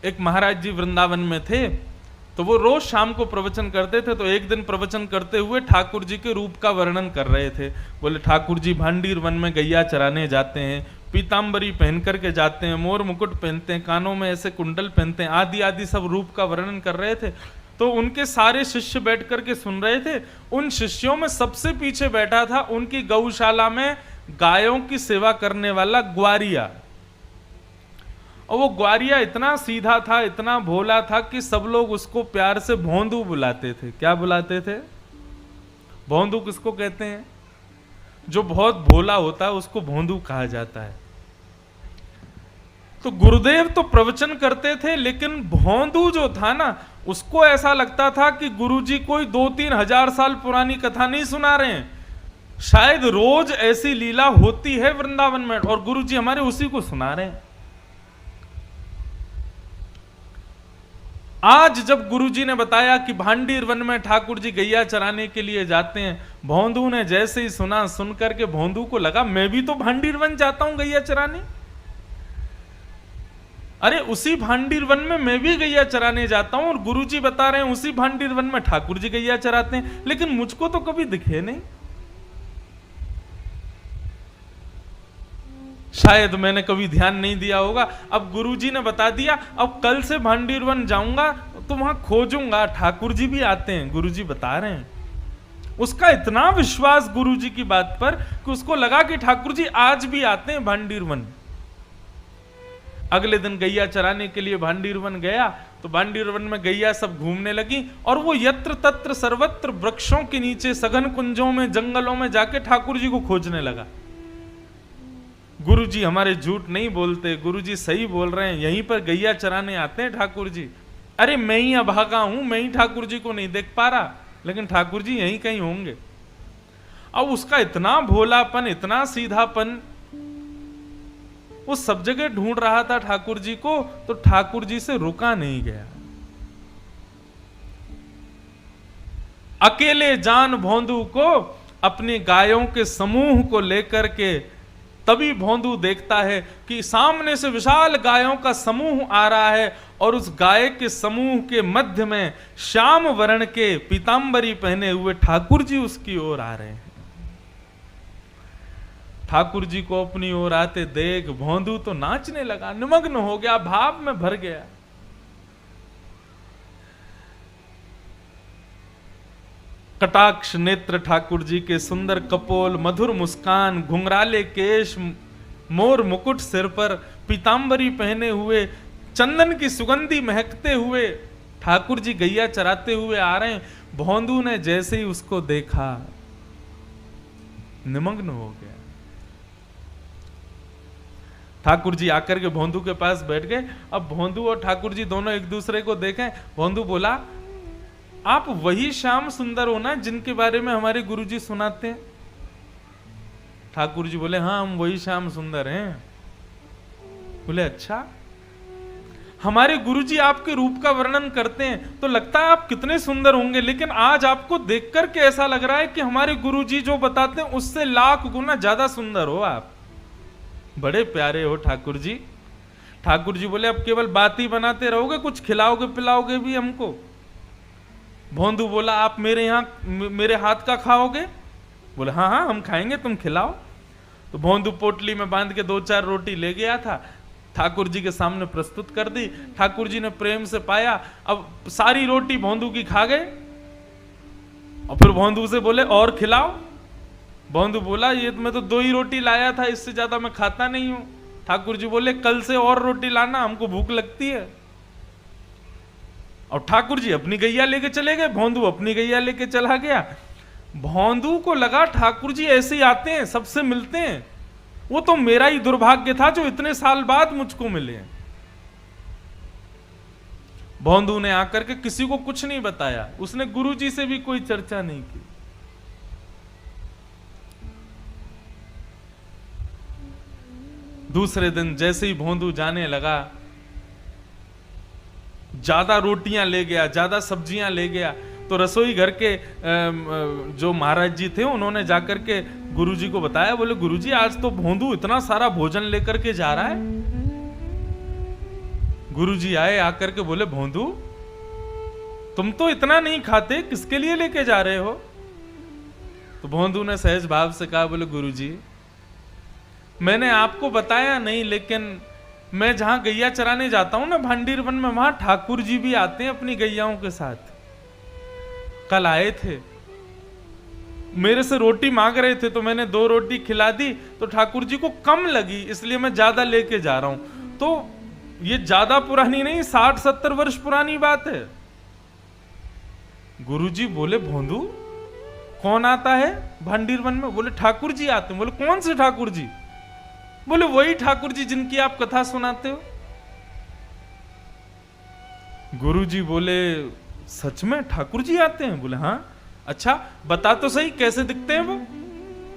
एक महाराज जी वृंदावन में थे, तो वो रोज शाम को प्रवचन करते थे। तो एक दिन प्रवचन करते हुए ठाकुर जी के रूप का वर्णन कर रहे थे। बोले ठाकुर जी भांडीर वन में गैया चराने जाते हैं, पीताम्बरी पहन करके जाते हैं, मोर मुकुट पहनते हैं, कानों में ऐसे कुंडल पहनते हैं, आदि आदि सब रूप का वर्णन कर रहे थे। तो उनके सारे शिष्य बैठ करके सुन रहे थे। उन शिष्यों में सबसे पीछे बैठा था उनकी गौशाला में गायों की सेवा करने वाला ग्वारिया। और वो ग्वारिया इतना सीधा था, इतना भोला था कि सब लोग उसको प्यार से भोंदू बुलाते थे। क्या बुलाते थे? भोंदू किसको कहते हैं? जो बहुत भोला होता है उसको भोंदू कहा जाता है। तो गुरुदेव तो प्रवचन करते थे, लेकिन भोंदू जो था ना, उसको ऐसा लगता था कि गुरुजी कोई 2-3 हजार साल पुरानी कथा नहीं सुना रहे हैं, शायद रोज ऐसी लीला होती है वृंदावन में और गुरुजी हमारे उसी को सुना रहे हैं। आज जब गुरुजी ने बताया कि भांडीर वन में ठाकुर जी गैया चराने के लिए जाते हैं, भोंदू ने जैसे ही सुना, सुन करके भोंदू को लगा मैं भी तो भांडीर वन जाता हूं गैया चराने। अरे उसी भांडीर वन में मैं भी गैया चराने जाता हूं और गुरुजी बता रहे हैं उसी भांडीर वन में ठाकुर जी गैया चराते हैं, लेकिन मुझको तो कभी दिखे नहीं। शायद मैंने कभी ध्यान नहीं दिया होगा। अब गुरुजी ने बता दिया, अब कल से भांडीर वन जाऊंगा तो वहां खोजूंगा ठाकुर जी भी आते हैं, गुरुजी बता रहे हैं। उसका इतना विश्वास गुरुजी की बात पर कि उसको लगा कि ठाकुर जी आज भी आते हैं भांडीर वन। अगले दिन गैया चराने के लिए भांडीर वन गया, तो भांडीर वन में गैया सब घूमने लगी और वो यत्र तत्र सर्वत्र वृक्षों के नीचे, सघन कुंजों में, जंगलों में जाके ठाकुर जी को खोजने लगा। गुरुजी हमारे झूठ नहीं बोलते, गुरुजी सही बोल रहे हैं, यहीं पर गैया चराने आते हैं ठाकुर जी। अरे मैं ही अभागा हूं, मैं ही ठाकुर जी को नहीं देख पा रहा, लेकिन ठाकुर जी यहीं कहीं होंगे। अब उसका इतना भोलापन, इतना सीधापन, वो सब जगह ढूंढ रहा था ठाकुर जी को, तो ठाकुर जी से रुका नहीं गया। अकेले जान भोंदू को अपनी गायों के समूह को लेकर के, तभी भोंदू देखता है कि सामने से विशाल गायों का समूह आ रहा है और उस गाय के समूह के मध्य में श्याम वर्ण के पीतांबरी पहने हुए ठाकुर जी उसकी ओर आ रहे हैं। ठाकुर जी को अपनी ओर आते देख भोंदू तो नाचने लगा, निमग्न हो गया, भाव में भर गया। कटाक्ष नेत्र ठाकुर जी के, सुंदर कपोल, मधुर मुस्कान, घुंघराले केश, मोर मुकुट सिर पर, पीतांबरी पहने हुए, चंदन की सुगंधी महकते हुए ठाकुर जी गैया चराते हुए आ रहे हैं। भोंदू ने जैसे ही उसको देखा निमग्न हो गया। ठाकुर जी आकर के भोंदू के पास बैठ गए। अब भोंदू और ठाकुर जी दोनों एक दूसरे को देखें। भोंदू बोला, आप वही श्याम सुंदर हो ना जिनके बारे में हमारे गुरुजी सुनाते हैं? ठाकुर जी बोले, हाँ हम वही श्याम सुंदर हैं। बोले, अच्छा। हमारे गुरुजी आपके रूप का वर्णन करते हैं तो लगता है आप कितने सुंदर होंगे, लेकिन आज आपको देखकर के ऐसा लग रहा है कि हमारे गुरुजी जो बताते हैं उससे लाख गुना ज्यादा सुंदर हो आप। बड़े प्यारे हो ठाकुर जी। ठाकुर जी बोले, अब केवल बात ही बनाते रहोगे, कुछ खिलाओगे पिलाओगे भी हमको? भोंदू बोला, आप मेरे यहाँ मेरे हाथ का खाओगे? बोले, हाँ हाँ हम खाएंगे, तुम खिलाओ। तो भोंदू पोटली में बांध के 2-4 रोटी ले गया था, ठाकुर जी के सामने प्रस्तुत कर दी। ठाकुर जी ने प्रेम से पाया। अब सारी रोटी भोंदू की खा गए और फिर भोंदू से बोले, और खिलाओ। भोंदू बोला, ये मैं तो 2 ही रोटी लाया था, इससे ज्यादा मैं खाता नहीं हूं। ठाकुर जी बोले, कल से और रोटी लाना, हमको भूख लगती है। और ठाकुर जी अपनी गैया लेके चले गए, भोंदू अपनी गैया लेके चला गया। भोंदू को लगा ठाकुर जी ऐसे ही आते हैं, सबसे मिलते हैं, वो तो मेरा ही दुर्भाग्य था जो इतने साल बाद मुझको मिले। भोंदू ने आकर के किसी को कुछ नहीं बताया, उसने गुरुजी से भी कोई चर्चा नहीं की। दूसरे दिन जैसे ही भोंदू जाने लगा, ज्यादा रोटियां ले गया, ज्यादा सब्जियां ले गया। तो रसोई घर के जो महाराज जी थे उन्होंने जाकर के गुरुजी को बताया। बोले, गुरुजी आज तो भोंदू इतना सारा भोजन लेकर के जा रहा है। गुरुजी आए, आकर के बोले भोंदू तुम तो इतना नहीं खाते, किसके लिए लेके जा रहे हो? तो भोंदू ने सहज भाव से कहा, बोले गुरुजी मैंने आपको बताया नहीं, लेकिन मैं जहां गैया चराने जाता हूं ना भांडीर वन में, वहां ठाकुर जी भी आते हैं अपनी गैयाओं के साथ। कल आए थे, मेरे से रोटी मांग रहे थे तो मैंने 2 रोटी खिला दी, तो ठाकुर जी को कम लगी इसलिए मैं ज्यादा लेके जा रहा हूं। तो ये ज्यादा पुरानी नहीं, 60-70 वर्ष पुरानी बात है। गुरुजी बोले भोंदू कौन आता है भांडीर वन में? बोले ठाकुर जी आते हैं। बोले कौन से ठाकुर जी? बोले वही ठाकुर जी जिनकी आप कथा सुनाते हो। गुरुजी बोले सच में ठाकुर जी आते हैं? बोले हाँ। अच्छा बता तो सही कैसे दिखते हैं वो?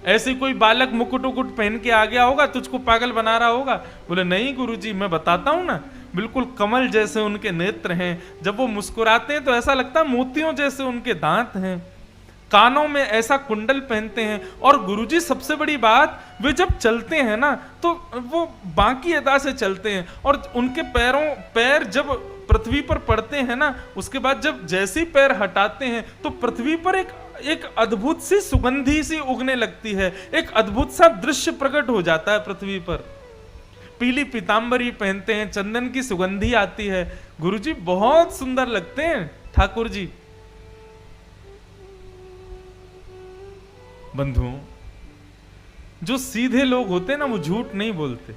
ऐसे कोई बालक मुकुट उकुट पहन के आ गया होगा, तुझको पागल बना रहा होगा? बोले नहीं गुरुजी मैं बताता हूं ना, बिल्कुल कमल जैसे उनके नेत्र हैं, जब वो मुस्कुराते हैं तो ऐसा लगता है मोतियों जैसे उनके दांत हैं, कानों में ऐसा कुंडल पहनते हैं, और गुरुजी सबसे बड़ी बात वे जब चलते हैं ना तो वो बांकी अदा से चलते हैं, और उनके पैर जब पृथ्वी पर पड़ते हैं ना, उसके बाद जब जैसे ही पैर हटाते हैं तो पृथ्वी पर एक अद्भुत सी सुगंधी सी उगने लगती है, एक अद्भुत सा दृश्य प्रकट हो जाता है पृथ्वी पर। पीली पीतांबरी पहनते हैं, चंदन की सुगंधी आती है। गुरुजी बहुत सुंदर लगते हैं ठाकुर जी। बंधुओं, जो सीधे लोग होते हैं ना वो झूठ नहीं बोलते,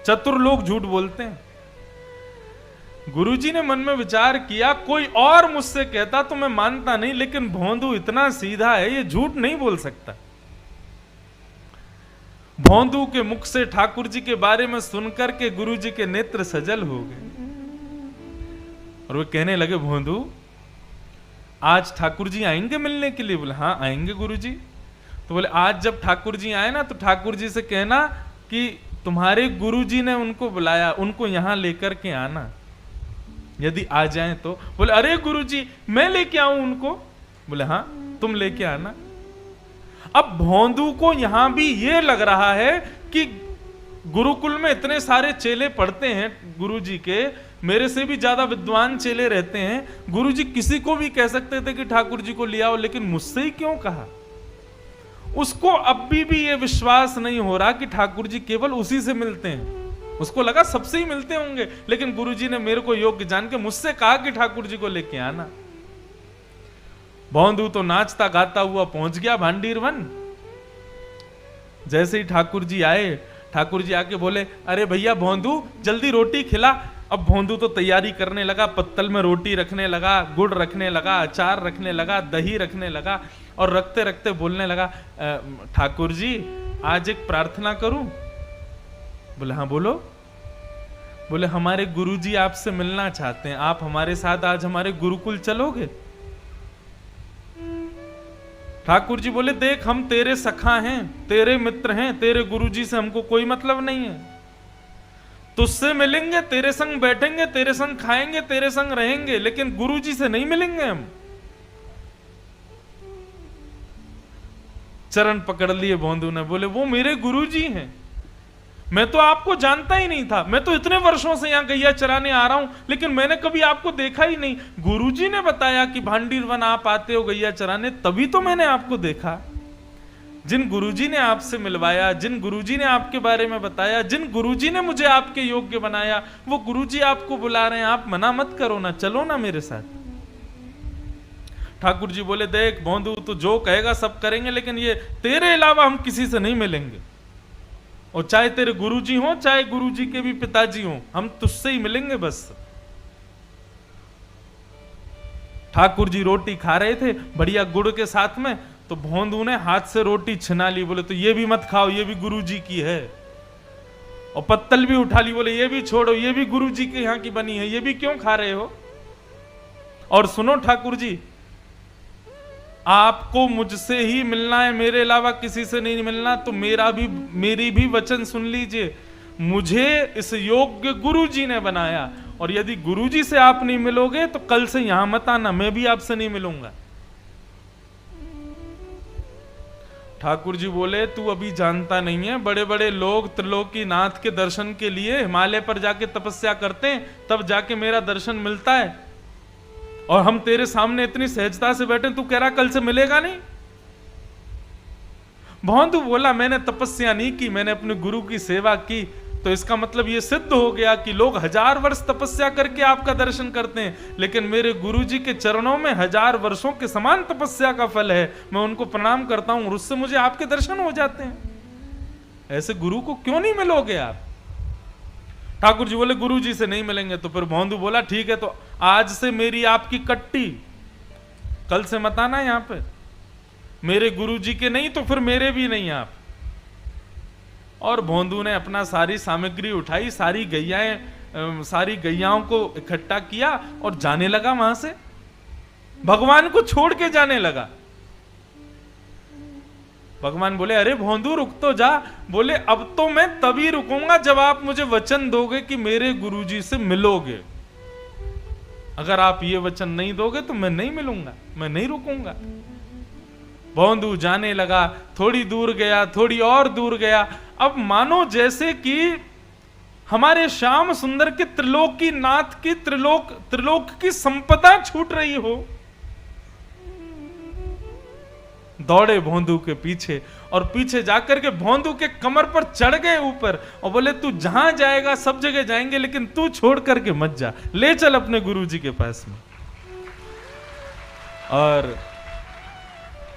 चतुर लोग झूठ बोलते हैं। गुरुजी ने मन में विचार किया, कोई और मुझसे कहता तो मैं मानता नहीं, लेकिन भोंदू इतना सीधा है, ये झूठ नहीं बोल सकता। भोंदू के मुख से ठाकुर जी के बारे में सुनकर के गुरुजी के नेत्र सजल हो गए, और वे कहने लगे भोंदू आज ठाकुर जी आएंगे मिलने के लिए? बोले हाँ आएंगे गुरुजी। तो बोले आज जब ठाकुर जी आए ना तो ठाकुर जी से कहना कि तुम्हारे गुरुजी ने उनको बुलाया, उनको यहां लेकर के आना, यदि आ जाए तो। बोले अरे गुरुजी मैं लेके आऊं उनको? बोले हाँ तुम लेके आना। अब भोंदू को यहां भी ये लग रहा है कि गुरुकुल में इतने सारे चेले पढ़ते हैं गुरुजी के, मेरे से भी ज्यादा विद्वान चेले रहते हैं, गुरुजी किसी को भी कह सकते थे कि ठाकुर जी को ले आओ, लेकिन मुझसे ही क्यों कहा? उसको अब भी ये विश्वास नहीं हो रहा कि ठाकुर जी केवल उसी से मिलते हैं। उसको लगा सबसे ही मिलते होंगे, लेकिन गुरुजी ने मेरे को योग्य जान के मुझसे कहा कि ठाकुर जी को लेके आना। भोंदू तो नाचता गाता हुआ पहुंच गया भांडीर वन। जैसे ही ठाकुर जी आए, ठाकुर जी आके बोले अरे भैया भोंदू जल्दी रोटी खिला। अब भोंदू तो तैयारी करने लगा, पत्तल में रोटी रखने लगा, गुड़ रखने लगा, अचार रखने लगा, दही रखने लगा, और रखते रखते बोलने लगा ठाकुर जी आज एक प्रार्थना करूं? बोले हाँ बोलो। बोले हमारे गुरुजी आपसे मिलना चाहते हैं, आप हमारे साथ आज हमारे गुरुकुल चलोगे? ठाकुर जी बोले देख हम तेरे सखा हैं, तेरे मित्र हैं, तेरे गुरुजी से हमको कोई मतलब नहीं है, तुझसे मिलेंगे, तेरे संग बैठेंगे, तेरे संग खाएंगे, तेरे संग रहेंगे, लेकिन गुरुजी से नहीं मिलेंगे हम। चरण पकड़ लिए भोंदू ने, बोले वो मेरे गुरुजी हैं, मैं तो आपको जानता ही नहीं था, मैं तो इतने वर्षों से यहां गैया चराने आ रहा हूं, लेकिन मैंने कभी आपको देखा ही नहीं। गुरुजी ने बताया कि भांडीर वन आप आते हो गैया चराने, तभी तो मैंने आपको देखा। जिन गुरुजी ने आपसे मिलवाया, जिन गुरुजी ने आपके बारे में बताया, जिन गुरुजी ने मुझे आपके योग्य बनाया, वो गुरुजी आपको बुला रहे हैं, आप मना मत करो ना, चलो ना मेरे साथ। ठाकुर जी बोले देख भोंदू तू जो कहेगा सब करेंगे, लेकिन ये तेरे अलावा हम किसी से नहीं मिलेंगे, और चाहे तेरे गुरुजी हो चाहे गुरुजी के भी पिताजी हो, हम तुझसे ही मिलेंगे बस। ठाकुर जी रोटी खा रहे थे बढ़िया गुड़ के साथ में, तो भोंदू ने हाथ से रोटी छिना ली, बोले तो ये भी मत खाओ, ये भी गुरुजी की है। और पत्तल भी उठा ली, बोले ये भी छोड़ो, ये भी गुरुजी के यहां की बनी है, ये भी क्यों खा रहे हो? और सुनो ठाकुर जी, आपको मुझसे ही मिलना है, मेरे अलावा किसी से नहीं मिलना, तो मेरी भी वचन सुन लीजिए, मुझे इस योग्य गुरुजी ने बनाया, और यदि गुरुजी से आप नहीं मिलोगे तो कल से यहां मत आना, मैं भी आपसे नहीं मिलूंगा। ठाकुर जी बोले तू अभी जानता नहीं है, बड़े बड़े लोग त्रिलोकीनाथ के दर्शन के लिए हिमालय पर जाके तपस्या करते हैं, तब जाके मेरा दर्शन मिलता है, और हम तेरे सामने इतनी सहजता से बैठे, तू कह रहा कल से मिलेगा नहीं। भौंदू बोला मैंने तपस्या नहीं की, मैंने अपने गुरु की सेवा की, तो इसका मतलब ये सिद्ध हो गया कि लोग 1000 वर्ष तपस्या करके आपका दर्शन करते हैं, लेकिन मेरे गुरुजी के चरणों में 1000 वर्षों के समान तपस्या का फल है, मैं उनको प्रणाम करता हूं और उससे मुझे आपके दर्शन हो जाते हैं। ऐसे गुरु को क्यों नहीं मिलोगे आप? ठाकुर जी बोले गुरु जी से नहीं मिलेंगे। तो फिर भौंदू बोला ठीक है, तो आज से मेरी आपकी कट्टी, कल से मत आना यहां पे, मेरे गुरु जी के नहीं तो फिर मेरे भी नहीं आप। और भौंदू ने अपना सारी सामग्री उठाई, सारी गैयाओं को इकट्ठा किया और जाने लगा वहां से, भगवान को छोड़ के जाने लगा। भगवान बोले अरे भौंदू रुक तो जा। बोले अब तो मैं तभी रुकूंगा जब आप मुझे वचन दोगे कि मेरे गुरुजी से मिलोगे। अगर आप ये वचन नहीं दोगे तो मैं नहीं मिलूंगा, मैं नहीं रुकूंगा। भौंदू जाने लगा, थोड़ी दूर गया, थोड़ी और दूर गया। अब मानो जैसे कि हमारे श्याम सुंदर के त्रिलोकीनाथ की त्रिलोक की संपदा छूट रही हो। दौड़े भौंदू के पीछे और पीछे जाकर के भौंदू के कमर पर चढ़ गए ऊपर और बोले तू जहां जाएगा सब जगह जाएंगे, लेकिन तू छोड़ करके मत जा, ले चल अपने गुरुजी के पास में। और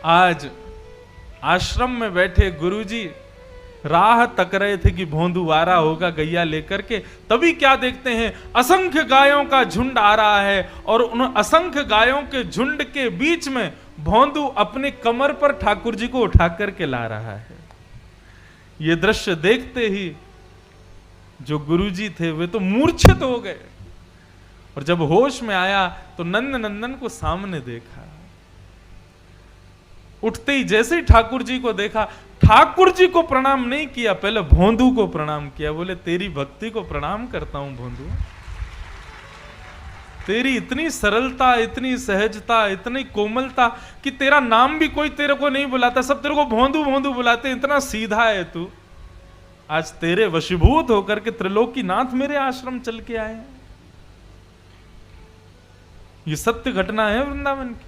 आज आश्रम में बैठे गुरुजी राह तक रहे थे कि भौंदू आ रहा होगा गैया लेकर के। तभी क्या देखते हैं, असंख्य गायों का झुंड आ रहा है और उन असंख्य गायों के झुंड के बीच में भौंदू अपने कमर पर ठाकुर जी को उठा करके ला रहा है। यह दृश्य देखते ही जो गुरुजी थे वे तो मूर्छित हो गए, और जब होश में आया तो नंद नंदन को सामने देखा। उठते ही जैसे ही ठाकुर जी को देखा, ठाकुर जी को प्रणाम नहीं किया, पहले भौंदू को प्रणाम किया। बोले तेरी भक्ति को प्रणाम करता हूं भौंदू, तेरी इतनी सरलता, इतनी सहजता, इतनी कोमलता कि तेरा नाम भी कोई तेरे को नहीं बुलाता, सब तेरे को भौंदू भौंदू बुलाते, इतना सीधा है तू। आज तेरे वशीभूत होकर के त्रिलोकीनाथ मेरे आश्रम चल के आए। ये सत्य घटना है वृंदावन की।